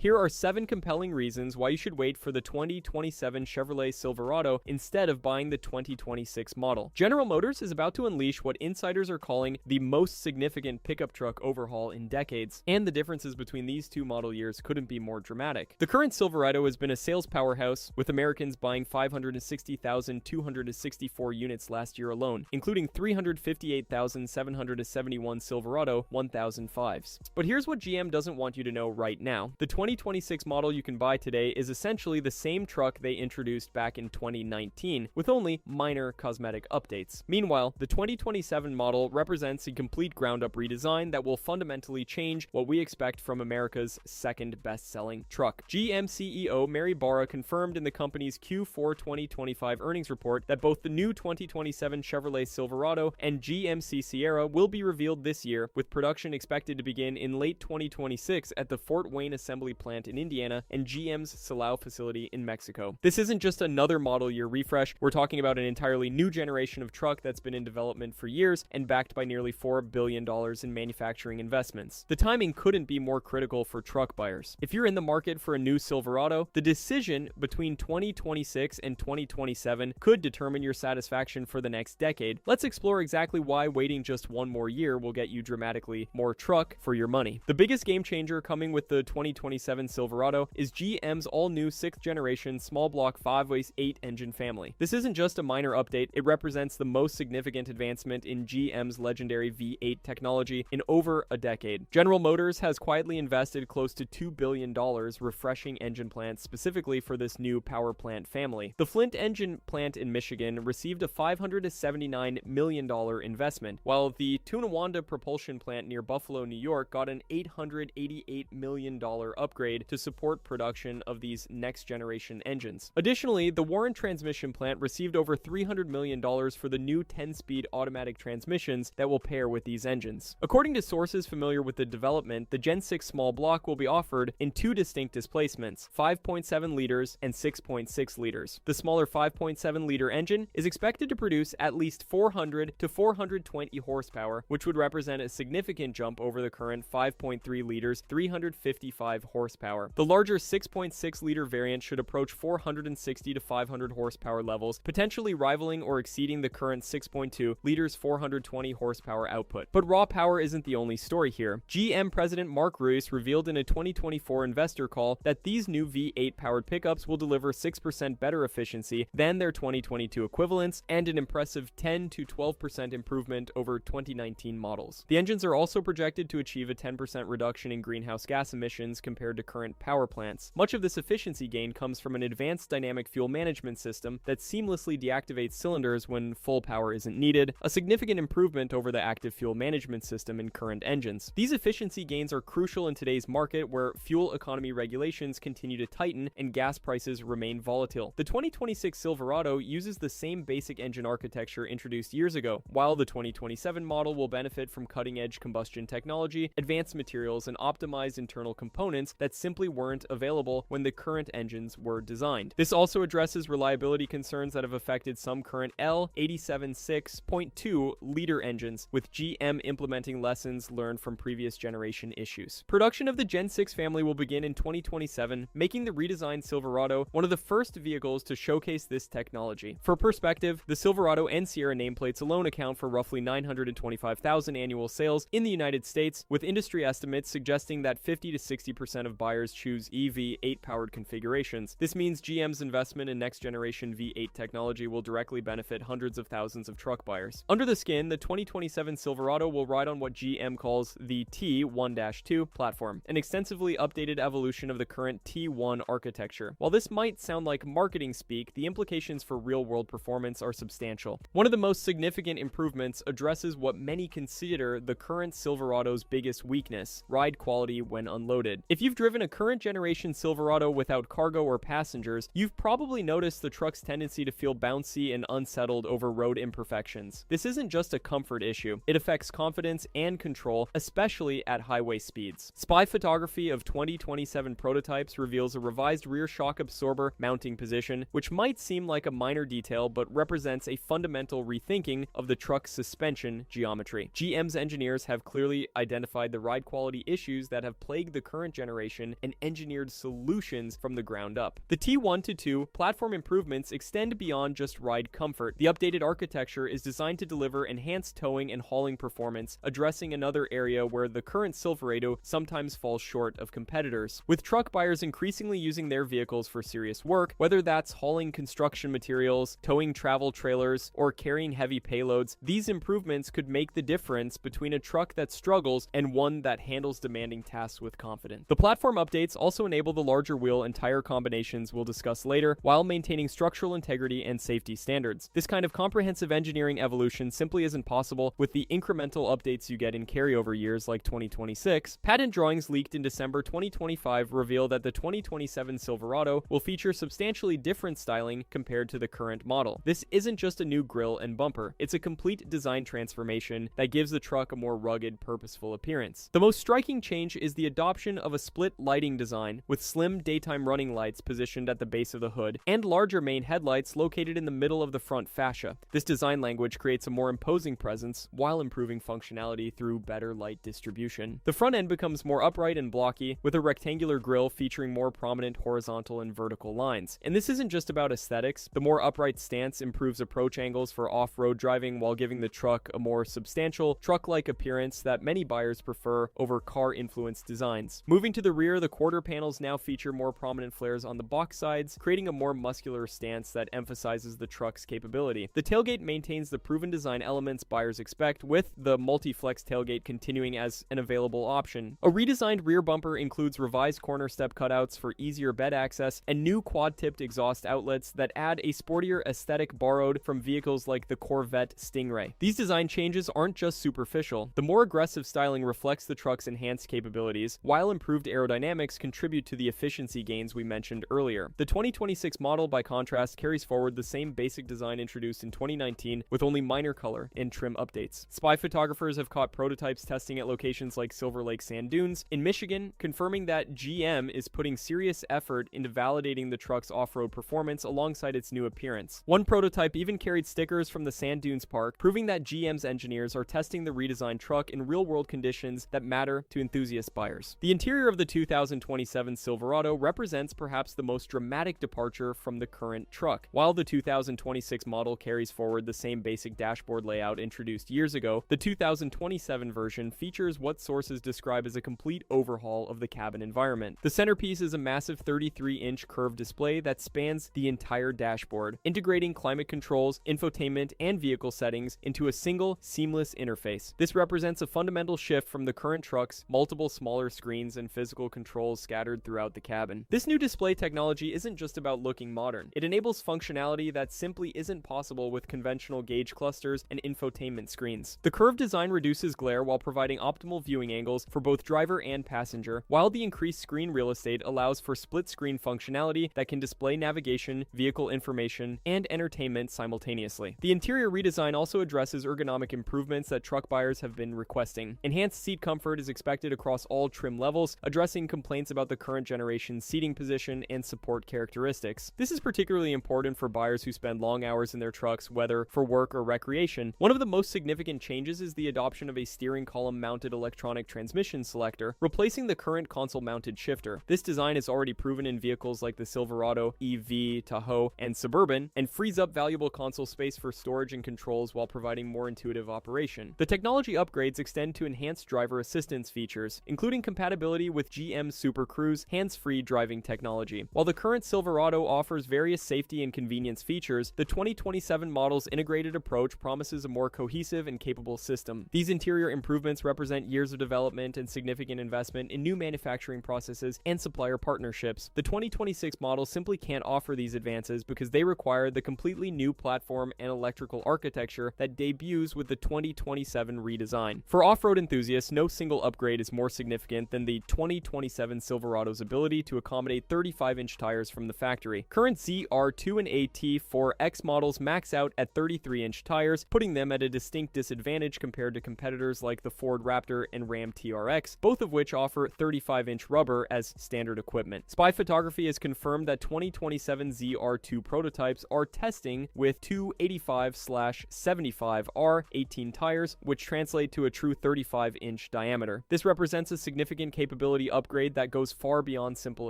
Here are 7 compelling reasons why you should wait for the 2027 Chevrolet Silverado instead of buying the 2026 model. General Motors is about to unleash what insiders are calling the most significant pickup truck overhaul in decades, and the differences between these two model years couldn't be more dramatic. The current Silverado has been a sales powerhouse, with Americans buying 560,264 units last year alone, including 358,771 Silverado 1005s. But here's what GM doesn't want you to know right now. The 2026 model you can buy today is essentially the same truck they introduced back in 2019, with only minor cosmetic updates. Meanwhile, the 2027 model represents a complete ground-up redesign that will fundamentally change what we expect from America's second best-selling truck. GM CEO Mary Barra confirmed in the company's Q4 2025 earnings report that both the new 2027 Chevrolet Silverado and GMC Sierra will be revealed this year, with production expected to begin in late 2026 at the Fort Wayne Assembly Plant in Indiana and GM's Silao facility in Mexico. This isn't just another model year refresh. We're talking about an entirely new generation of truck that's been in development for years and backed by nearly $4 billion in manufacturing investments. The timing couldn't be more critical for truck buyers. If you're in the market for a new Silverado, the decision between 2026 and 2027 could determine your satisfaction for the next decade. Let's explore exactly why waiting just one more year will get you dramatically more truck for your money. The biggest game changer coming with the 2027 Silverado is GM's all-new 6th generation small block 5-8 engine family. This isn't just a minor update, it represents the most significant advancement in GM's legendary V8 technology in over a decade. General Motors has quietly invested close to $2 billion refreshing engine plants specifically for this new power plant family. The Flint engine plant in Michigan received a $579 million investment, while the Tonawanda propulsion plant near Buffalo, New York got an $888 million upgrade to support production of these next-generation engines. Additionally, the Warren transmission plant received over $300 million for the new 10-speed automatic transmissions that will pair with these engines. According to sources familiar with the development, the Gen 6 small block will be offered in 2 distinct displacements, 5.7 liters and 6.6 liters. The smaller 5.7-liter engine is expected to produce at least 400 to 420 horsepower, which would represent a significant jump over the current 5.3 liters, 355 horsepower. The larger 6.6-liter variant should approach 460 to 500 horsepower levels, potentially rivaling or exceeding the current 6.2 liters, 420 horsepower output. But raw power isn't the only story here. GM President Mark Ruiz revealed in a 2024 investor call that these new V8 powered pickups will deliver 6% better efficiency than their 2022 equivalents and an impressive 10 to 12% improvement over 2019 models. The engines are also projected to achieve a 10% reduction in greenhouse gas emissions compared to current power plants. Much of this efficiency gain comes from an advanced dynamic fuel management system that seamlessly deactivates cylinders when full power isn't needed, a significant improvement over the active fuel management system in current engines. These efficiency gains are crucial in today's market where fuel economy regulations continue to tighten and gas prices remain volatile. The 2026 Silverado uses the same basic engine architecture introduced years ago, while the 2027 model will benefit from cutting-edge combustion technology, advanced materials, and optimized internal components that simply weren't available when the current engines were designed. This also addresses reliability concerns that have affected some current L87.6.2 liter engines, with GM implementing lessons learned from previous generation issues. Production of the Gen 6 family will begin in 2027, making the redesigned Silverado one of the first vehicles to showcase this technology. For perspective, the Silverado and Sierra nameplates alone account for roughly 925,000 annual sales in the United States, with industry estimates suggesting that 50 to 60% of buyers choose EV 8-powered configurations. This means GM's investment in next-generation V8 technology will directly benefit hundreds of thousands of truck buyers. Under the skin, the 2027 Silverado will ride on what GM calls the T1-2 platform, an extensively updated evolution of the current T1 architecture. While this might sound like marketing speak, the implications for real-world performance are substantial. One of the most significant improvements addresses what many consider the current Silverado's biggest weakness: ride quality when unloaded. If you've driven a current generation Silverado without cargo or passengers, you've probably noticed the truck's tendency to feel bouncy and unsettled over road imperfections. This isn't just a comfort issue, it affects confidence and control, especially at highway speeds. Spy photography of 2027 prototypes reveals a revised rear shock absorber mounting position, which might seem like a minor detail but represents a fundamental rethinking of the truck's suspension geometry. GM's engineers have clearly identified the ride quality issues that have plagued the current generation integration and engineered solutions from the ground up. The T1-2 platform improvements extend beyond just ride comfort. The updated architecture is designed to deliver enhanced towing and hauling performance, addressing another area where the current Silverado sometimes falls short of competitors. With truck buyers increasingly using their vehicles for serious work, whether that's hauling construction materials, towing travel trailers, or carrying heavy payloads, these improvements could make the difference between a truck that struggles and one that handles demanding tasks with confidence. The platform updates also enable the larger wheel and tire combinations we'll discuss later, while maintaining structural integrity and safety standards. This kind of comprehensive engineering evolution simply isn't possible with the incremental updates you get in carryover years like 2026. Patent drawings leaked in December 2025 reveal that the 2027 Silverado will feature substantially different styling compared to the current model. This isn't just a new grille and bumper, it's a complete design transformation that gives the truck a more rugged, purposeful appearance. The most striking change is the adoption of a split lighting design, with slim daytime running lights positioned at the base of the hood, and larger main headlights located in the middle of the front fascia. This design language creates a more imposing presence while improving functionality through better light distribution. The front end becomes more upright and blocky, with a rectangular grille featuring more prominent horizontal and vertical lines. And this isn't just about aesthetics. The more upright stance improves approach angles for off-road driving while giving the truck a more substantial, truck-like appearance that many buyers prefer over car-influenced designs. Moving to the rear, the quarter panels now feature more prominent flares on the box sides, creating a more muscular stance that emphasizes the truck's capability. The tailgate maintains the proven design elements buyers expect, with the multi-flex tailgate continuing as an available option. A redesigned rear bumper includes revised corner step cutouts for easier bed access and new quad-tipped exhaust outlets that add a sportier aesthetic borrowed from vehicles like the Corvette Stingray. These design changes aren't just superficial. The more aggressive styling reflects the truck's enhanced capabilities, while improved aerodynamics contribute to the efficiency gains we mentioned earlier. The 2026 model, by contrast, carries forward the same basic design introduced in 2019 with only minor color and trim updates. Spy photographers have caught prototypes testing at locations like Silver Lake Sand Dunes in Michigan, confirming that GM is putting serious effort into validating the truck's off-road performance alongside its new appearance. One prototype even carried stickers from the Sand Dunes Park, proving that GM's engineers are testing the redesigned truck in real-world conditions that matter to enthusiast buyers. The interior of the 2027 Silverado represents perhaps the most dramatic departure from the current truck. While the 2026 model carries forward the same basic dashboard layout introduced years ago, the 2027 version features what sources describe as a complete overhaul of the cabin environment. The centerpiece is a massive 33-inch curved display that spans the entire dashboard, integrating climate controls, infotainment, and vehicle settings into a single, seamless interface. This represents a fundamental shift from the current truck's multiple smaller screens and physical controls scattered throughout the cabin. This new display technology isn't just about looking modern. It enables functionality that simply isn't possible with conventional gauge clusters and infotainment screens. The curved design reduces glare while providing optimal viewing angles for both driver and passenger, while the increased screen real estate allows for split-screen functionality that can display navigation, vehicle information, and entertainment simultaneously. The interior redesign also addresses ergonomic improvements that truck buyers have been requesting. Enhanced seat comfort is expected across all trim levels, addressing complaints about the current generation's seating position and support characteristics. This is particularly important for buyers who spend long hours in their trucks, whether for work or recreation. One of the most significant changes is the adoption of a steering column mounted electronic transmission selector, replacing the current console mounted shifter. This design is already proven in vehicles like the Silverado, EV, Tahoe, and Suburban, and frees up valuable console space for storage and controls while providing more intuitive operation. The technology upgrades extend to enhanced driver assistance features, including compatibility with GM Super Cruise hands-free driving technology. While the current Silverado offers various safety and convenience features, the 2027 model's integrated approach promises a more cohesive and capable system. These interior improvements represent years of development and significant investment in new manufacturing processes and supplier partnerships. The 2026 model simply can't offer these advances because they require the completely new platform and electrical architecture that debuts with the 2027 redesign. For off-road enthusiasts, no single upgrade is more significant than the 2027 Silverado's ability to accommodate 35-inch tires from the factory. Current ZR2 and AT4X models max out at 33-inch tires, putting them at a distinct disadvantage compared to competitors like the Ford Raptor and Ram TRX, both of which offer 35-inch rubber as standard equipment. Spy Photography has confirmed that 2027 ZR2 prototypes are testing with two 85/75R 18 tires, which translate to a true 35-inch diameter. This represents a significant capability upgrade that goes far beyond simple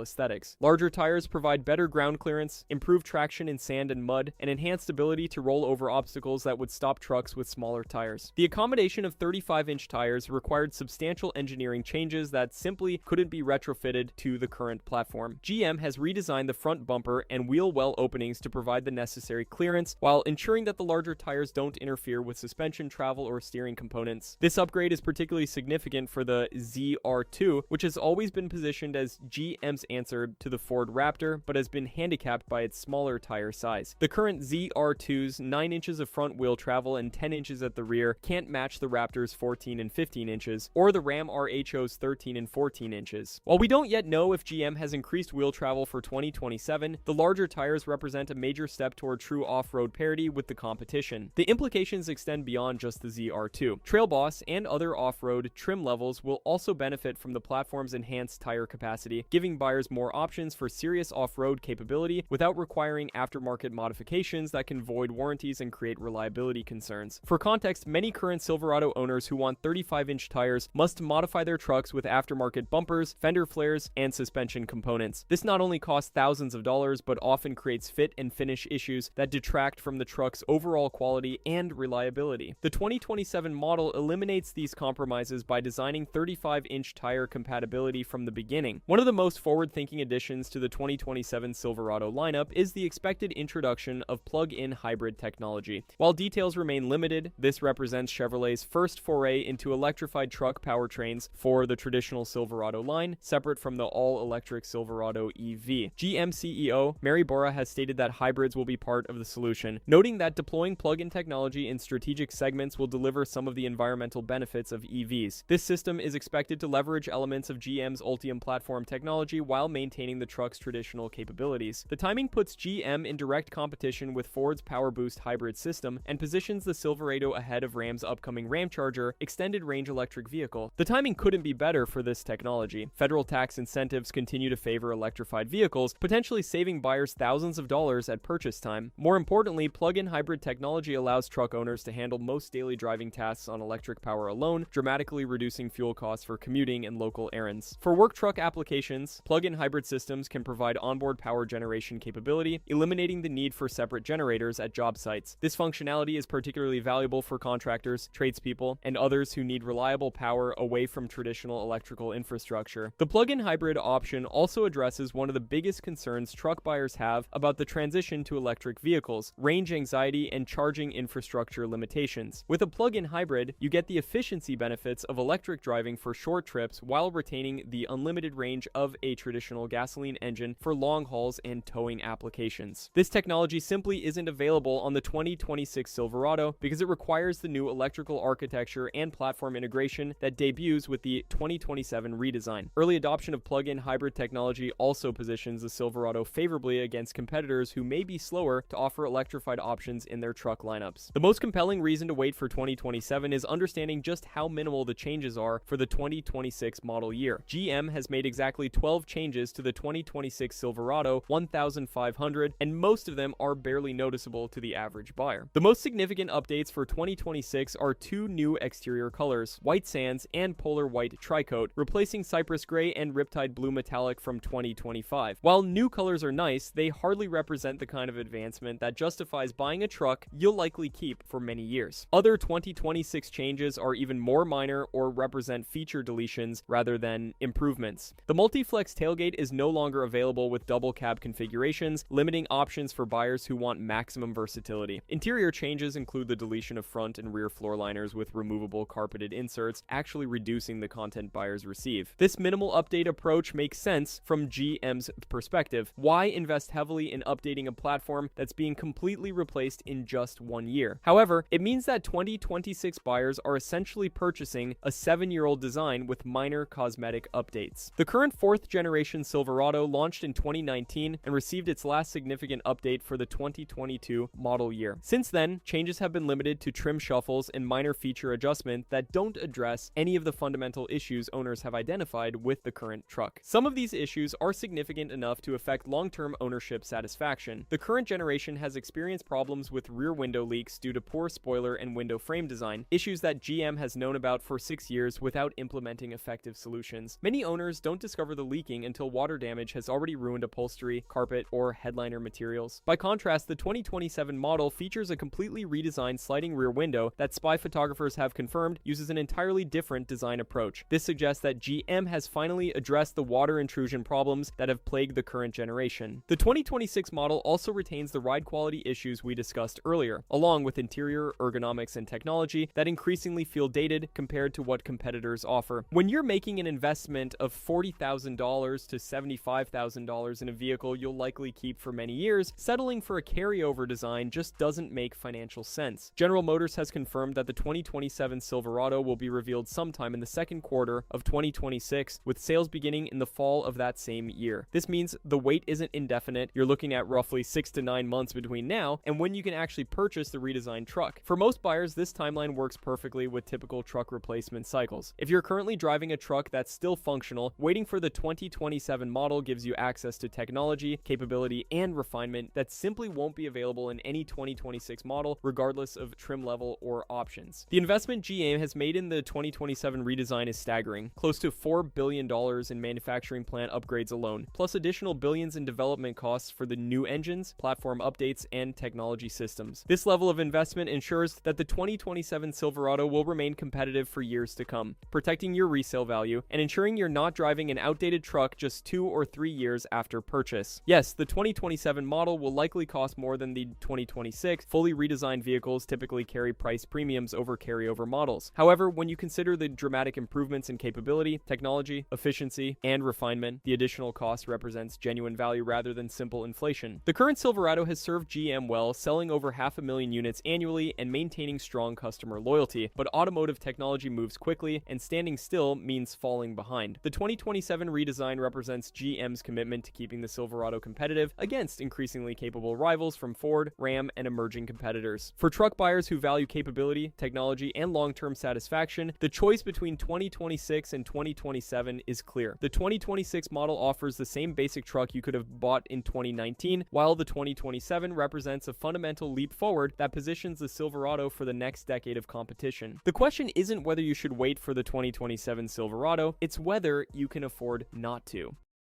aesthetics. Larger tires provide better ground clearance, improved traction in sand and mud, and enhanced ability to roll over obstacles that would stop trucks with smaller tires. The accommodation of 35-inch tires required substantial engineering changes that simply couldn't be retrofitted to the current platform. GM has redesigned the front bumper and wheel well openings to provide the necessary clearance while ensuring that the larger tires don't interfere with suspension, travel, or steering components. This upgrade is particularly significant for the ZR2, which has always been positioned as GM's answer to the Ford Raptor, but has been handicapped by its smaller tire size. The current ZR2's 9 inches of front wheel travel and 10 inches at the rear can't match the Raptor's 14 and 15 inches, or the Ram RHO's 13 and 14 inches. While we don't yet know if GM has increased wheel travel for 2027, the larger tires represent a major step toward true off-road parity with the competition. The implications extend beyond just the ZR2. Trail Boss and other off-road trim levels will also benefit from the platform's enhanced tire capacity, giving buyers more options for serious off-road capability without requiring aftermarket modifications that can void warranties and create reliability concerns. For context, many current Silverado owners who want 35-inch tires must modify their trucks with aftermarket bumpers, fender flares, and suspension components. This not only costs thousands of dollars, but often creates fit and finish issues that detract from the truck's overall quality and reliability. The 2027 model eliminates these compromises by designing 35-inch tire compatibility from the beginning. One of the most forward-thinking additions to the 2027 Silverado lineup is the expected introduction of plug-in hybrid technology. While details remain limited, this represents Chevrolet's first foray into electrified truck powertrains for the traditional Silverado line, separate from the all-electric Silverado EV. GM CEO Mary Barra has stated that hybrids will be part of the solution, noting that deploying plug-in technology in strategic segments will deliver some of the environmental benefits of EVs. This system is expected to leverage elements of GM's Ultium platform technology while maintaining the truck's traditional capabilities. The timing puts GM in direct competition with Ford's PowerBoost hybrid system and positions the Silverado ahead of Ram's upcoming Ramcharger extended range electric vehicle. The timing couldn't be better for this technology. Federal tax incentives continue to favor electrified vehicles, potentially saving buyers thousands of dollars at purchase time. More importantly, plug-in hybrid technology allows truck owners to handle most daily driving tasks on electric power alone, dramatically reducing fuel costs for commuting and local errands. For work truck applications, plug-in hybrid systems can provide onboard power generation capability, eliminating the need for separate generators at job sites. This functionality is particularly valuable for contractors, tradespeople, and others who need reliable power away from traditional electrical infrastructure. The plug-in hybrid option also addresses one of the biggest concerns truck buyers have about the transition to electric vehicles: range anxiety and charging infrastructure limitations. With a plug-in hybrid, you get the efficiency benefits of electric driving for short trips while retaining the unlimited range of a traditional gasoline engine for long hauls and towing applications. This technology simply isn't available on the 2026 Silverado because it requires the new electrical architecture and platform integration that debuts with the 2027 redesign. Early adoption of plug-in hybrid technology also positions the Silverado favorably against competitors who may be slower to offer electrified options in their truck lineups. The most compelling reason to wait for 2027 is understanding just how minimal the changes are for the 2026 model year. GM has made exactly 12 changes to the 2026 Silverado 1500, and most of them are barely noticeable to the average buyer. The most significant updates for 2026 are two new exterior colors, white sands and polar white tricoat, replacing cypress gray and riptide blue metallic from 2025. While new colors are nice, they hardly represent the kind of advancement that justifies buying a truck you'll likely keep for many years. Other 2026 changes are even more minor or represent feature deletions rather than improvements. The multi-flex tailgate is no longer available with double cab configurations, limiting options for buyers who want maximum versatility. Interior changes include the deletion of front and rear floor liners with removable carpeted inserts, actually reducing the content buyers receive. This minimal update approach makes sense from GM's perspective. Why invest heavily in updating a platform that's being completely replaced in just 1 year? However, it means that 2026 buyers are essentially purchasing a 7-year-old design with minor cosmetic updates. The current 4th generation Silverado launched in 2019 and received its last significant update for the 2022 model year. Since then, changes have been limited to trim shuffles and minor feature adjustment that don't address any of the fundamental issues owners have identified with the current truck. Some of these issues are significant enough to affect long-term ownership satisfaction. The current generation has experienced problems with rear window leaks due to poor spoiler and window frame design, issues that GM has known about for 6 years without implementing effective solutions. Many owners don't discover the leaking until water damage has already ruined upholstery, carpet, or headliner materials. By contrast, the 2027 model features a completely redesigned sliding rear window that spy photographers have confirmed uses an entirely different design approach. This suggests that GM has finally addressed the water intrusion problems that have plagued the current generation. The 2026 model also retains the ride quality issues we discussed earlier, along with interior ergonomics and technology that increasingly feel dated compared to what competitors offer. When you're making an investment of $40,000 to $75,000 in a vehicle you'll likely keep for many years, settling for a carryover design just doesn't make financial sense. General Motors has confirmed that the 2027 Silverado will be revealed sometime in the second quarter of 2026, with sales beginning in the fall of that same year. This means the wait isn't indefinite. You're looking at roughly 6 to 9 months between now and when you can actually purchase the redesigned truck. For most buyers, this timeline works perfectly with typical truck replacement cycles. If you're currently driving a truck that's still functional, waiting for the 2027 model gives you access to technology, capability, and refinement that simply won't be available in any 2026 model, regardless of trim level or options. The investment GM has made in the 2027 redesign is staggering, close to $4 billion in manufacturing plant upgrades alone, plus additional billions in development costs for the new engines, platform updates, and technology systems. This level of investment ensures that the 2027 Silverado will remain competitive for years to come, protecting your resale value and ensuring you're not driving an outdated truck just 2 or 3 years after purchase. Yes, the 2027 model will likely cost more than the 2026. Fully redesigned vehicles typically carry price premiums over carryover models. However, when you consider the dramatic improvements in capability, technology, efficiency, and refinement, the additional cost represents genuine value rather than simple inflation. The current Silverado has served GM well, selling over 500,000 units annually and maintaining strong customer loyalty, but automotive technology moves quickly, and standing still means falling behind. The 2027 redesign represents GM's commitment to keeping the Silverado competitive against increasingly capable rivals from Ford, Ram, and emerging competitors. For truck buyers who value capability, technology, and long-term satisfaction, the choice between 2026 and 2027 is clear. The 2026 model offers the same basic truck you could have bought in 2019, while the 2027 represents a fundamental leap forward that positions the Silverado for the next decade of competition. The question isn't whether you should wait for the 2027 Silverado, it's whether you can afford not to.